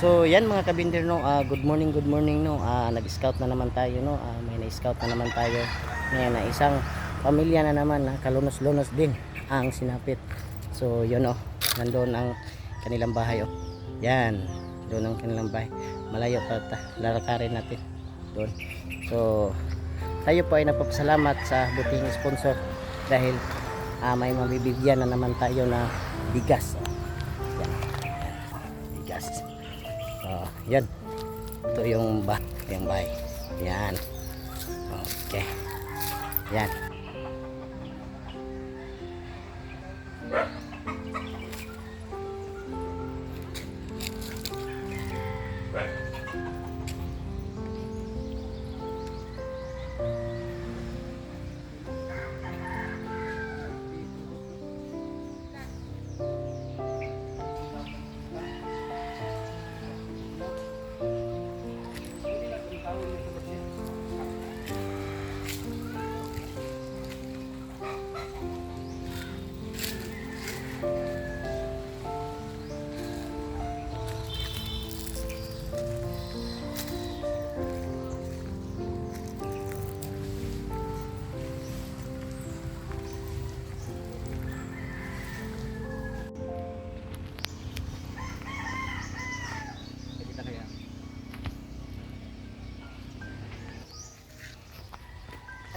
So yan mga kabindir no, good morning no. Nag-scout na naman tayo no. May na-scout na naman tayo. Ngayon na isang pamilya na naman na kalunos-lunos din ang sinapit. So yun oh, nandoon ang kanilang bahay oh. Yan, doon ang kanilang bahay. Malayo pa lalakarin natin doon. So tayo po ay nagpapasalamat sa buting sponsor dahil may mabibigyan na naman tayo na bigas. Yan. Bigas. So, yan. Ito yung bahay. Yan. Okay. Yan.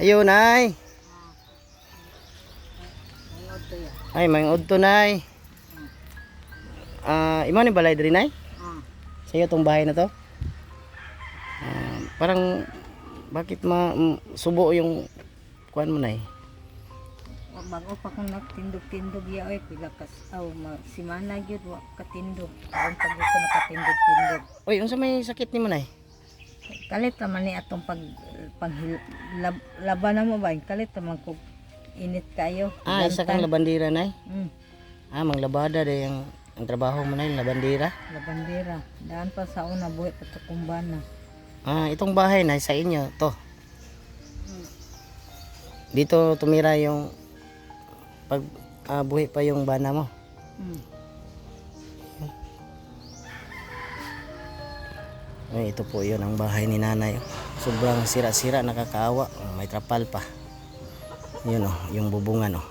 Ayun nay. Ay mangod to nay. Imo ni balay diri nay? Sayo tong bahay na to. Parang bakit subo yung kuan mo nay? Bago pa kung nagtindog-tindog ya oy pila ka simana gyud wa katindog. Karon pag ko nakatindog-tindog. Oy, unsa may sakit nimo nay? Kalit man ni atong laban mo ba? Kalit man ko init kayo. Isa kang labandera nay? Manglabada day ang trabaho mo nay, labandera. Labandera. Daan pa sa una buhi pa to kumbana. Itong bahay nay sa inyo to. Dito tumira yung pag buhi pa yung bana mo. Ay, ito po yun ang bahay ni nanay. Sobrang sira-sira, nakakaawa. May trapal pa. Yun oh, yung bubungan oh.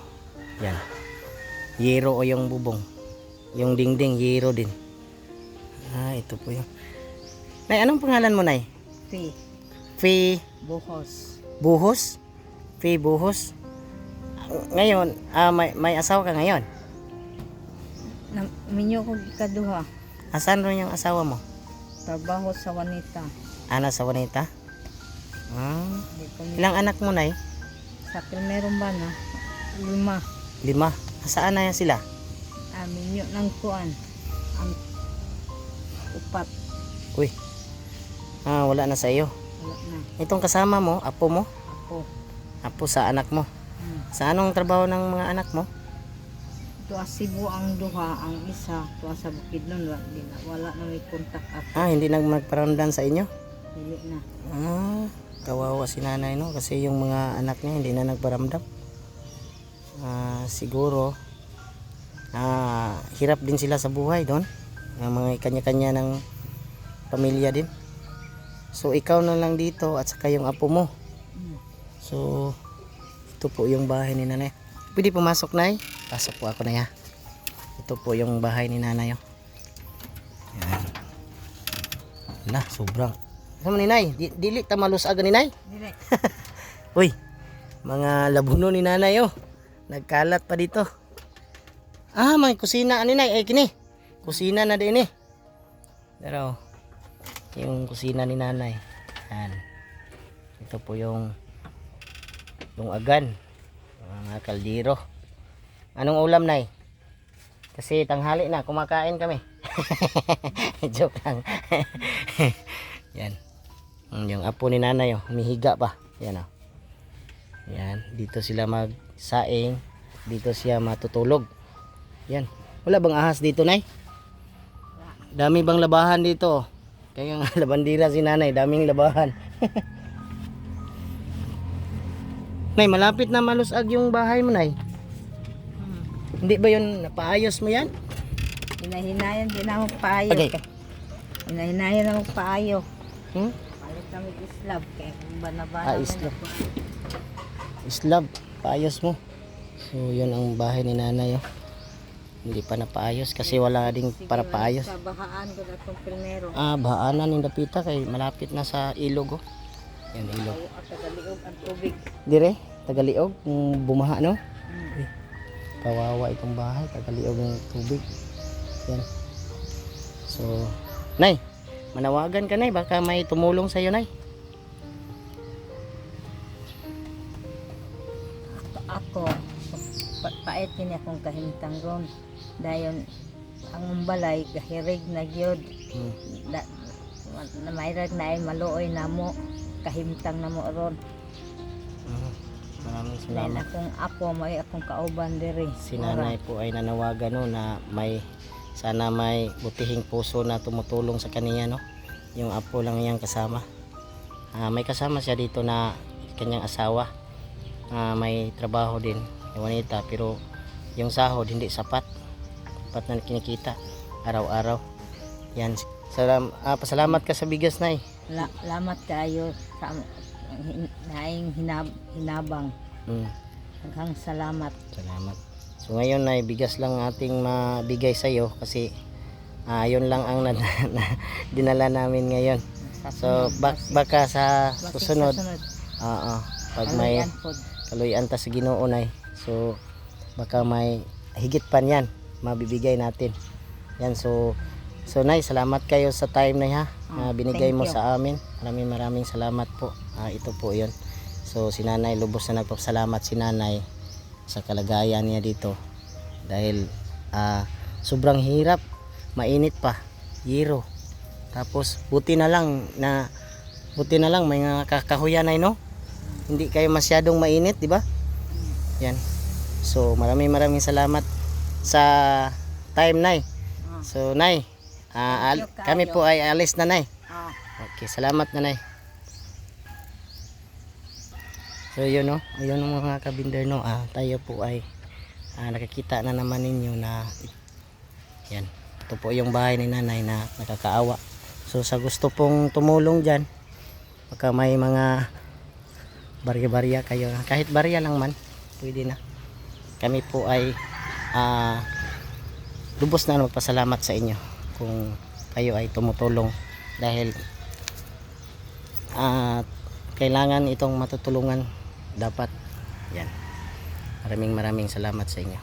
Yan. Yero o yung bubong. Yung dingding, yero din. Ito po yun. Nay, anong pangalan mo nay? Fi Buhos. Buhos? Fi Buhos? Ngayon, may asawa ka ngayon? Minyo ko kaduha. Asan rin yung asawa mo? Trabaho sa wanita. Sa wanita? Ilang anak mo nay? Sa primerong bana, 5. 5. Saan na yan sila? Minyo ng kuan. Ang 4. Uy. Wala na sa iyo. Wala na. Itong kasama mo, apo mo? Apo sa anak mo. Sa anong trabaho ng mga anak mo? Tuwa Cebu ang duha, ang isa tuwa sa Bukidnon, wala na may kontak ako. Hindi na magparamdam sa inyo? Dili na. Kawawa si nanay no, kasi yung mga anak niya hindi na nagparamdam. Siguro hirap din sila sa buhay doon. Mga kanya-kanya ng pamilya din. So ikaw na lang dito at saka yung apo mo. So ito po yung bahay ni nanay. Pwede pumasok nay? Pasok po ako na ya. Ito po yung bahay ni nanay oh. Yan. Wala, sobrang. Ano ni nay? Dili ta malusag ni nay? Dili. Uy, mga labuno ni nanay oh. Nagkalat pa dito. May kusina ani nay. Kini. Kusina na din eh. Pero yung kusina ni nanay. Yan. Ito po yung agan. Mga kaldero. Anong ulam nay? Kasi tanghali na, kumakain kami. Joke lang. Yan. Yung apo ni nanay oh, humihiga pa. Yan oh. Yan, dito sila magsaing, dito siya matutulog. Yan. Wala bang ahas dito nay? Dami bang labahan dito? Kaya nga labandira si nanay, daming labahan. Nay, malapit na malusag yung bahay mo, Nay. Hindi ba yun, napaayos mo yan? Hinahinayan din ako paayos. Okay. Hinahinayan na magpaayo. Hmm? Palit kami islab kaya kung banabana. Ah, islab. Islab, paayos mo. So, yun ang bahay ni nanay, oh. Hindi pa napaayos kasi wala ding para paayos. Sa bahaan ko na itong primero. Ah, bahaanan ni Dapita kay malapit na sa ilog, oh. Yan, ilog. Ay, at tagaliog ang tubig. Dire, Tagaliog, kung bumaha, no? Hmm. Uy, kawawa itong bahay, Tagaliog ng tubig. Yan. So, Nay, manawagan ka, Nay. Baka may tumulong sa'yo, Nay. Ako, pait kini akong kahimtang ron. Dayon, ang balay, gahirig na gyud. Hmm. Na mayrag na ay maluoy na mo. Kahimtang na mo ron. Maraming Dayon salamat. akong apo, may akong kauban diri. Si nanay po ay nanawagan, no, na sana may butihing puso na tumutulong sa kaniya, no. Yung apo lang niyang kasama. May kasama siya dito na kanyang asawa. May trabaho din, yung wanita, pero yung sahod hindi sapat. Sapat na kinikita araw-araw. Yan. Pasalamat ka sa bigas, Nay. Lamat kayo sa naing hinabang. Hanggang salamat. Salamat. So ngayon ay bigas lang ating mabigay sa iyo kasi yun lang ang dinala namin ngayon. So baka sa susunod, pag may kaluyan ta sa Ginoo, Nay. So baka may higit pa niyan mabibigay natin. Yan, so Nay, salamat kayo sa time na na binigay mo sa amin. Maraming salamat po. Ito po 'yon. So si Nanay, lubos na nagpapasalamat si Nanay sa kalagayan niya dito dahil sobrang hirap, mainit pa, yero. Tapos buti na lang may mga kakahuyan, Nay, no? Hindi kayo masyadong mainit, di ba? Yan. So maraming salamat sa time, Nay. So Nay, kami po ay alis na, Nay. Okay, salamat, Nanay. So yun, no, ayun mga kabinder, no, tayo po ay nakikita na naman ninyo na yan, ito po yung bahay ni Nanay na nakakaawa. So sa gusto pong tumulong dyan, baka may mga barya-barya kayo, kahit barya lang man, pwede na. Kami po ay lubos na magpasalamat sa inyo kung kayo ay tumutulong dahil kailangan itong matutulungan dapat. Yan, maraming salamat sa inyo.